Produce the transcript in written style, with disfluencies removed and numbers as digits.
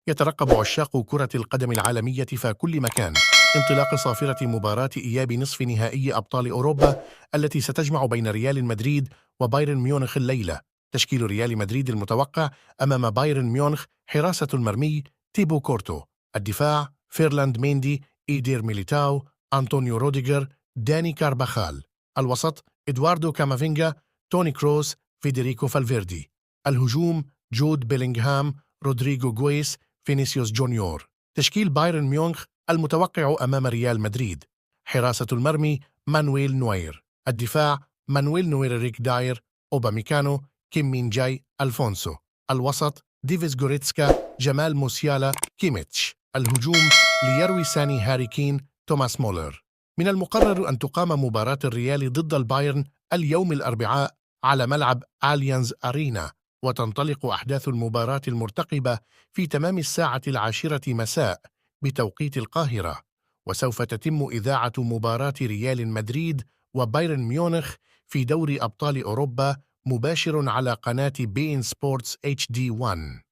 يترقب عشاق كرة القدم العالمية في كل مكان انطلاق صافرة مباراة إياب نصف نهائي أبطال أوروبا التي ستجمع بين ريال مدريد وبايرن ميونخ الليلة. تشكيل ريال مدريد المتوقع أمام بايرن ميونخ: حراسة المرمي تيبو كورتو، الدفاع فيرلاند ميندي، إيدير ميليتاو، أنطونيو روديجر، داني كارباخال، الوسط إدواردو كامافينجا، توني كروس، فيدريكو فالفيردي، الهجوم جود بيلينغهام، رودريغو غويس، فينيسيوس جونيور. تشكيل بايرن ميونخ المتوقع أمام ريال مدريد: حراسة المرمي مانويل نوير، الدفاع مانويل نوير ريك داير، أوباميكانو، كيم مين جاي، ألفونسو، الوسط ديفيز غوريتسكا، جمال موسيالا، كيميتش، الهجوم ليروي ساني، هاري كين، توماس مولر. من المقرر أن تقام مباراة الريال ضد البايرن اليوم الأربعاء على ملعب آليانز أرينا، وتنطلق أحداث المباراة المرتقبة في تمام الساعة 10 مساء بتوقيت القاهرة، وسوف تتم إذاعة مباراة ريال مدريد وبايرن ميونخ في دوري أبطال أوروبا مباشر على قناة بين سبورتس HD1.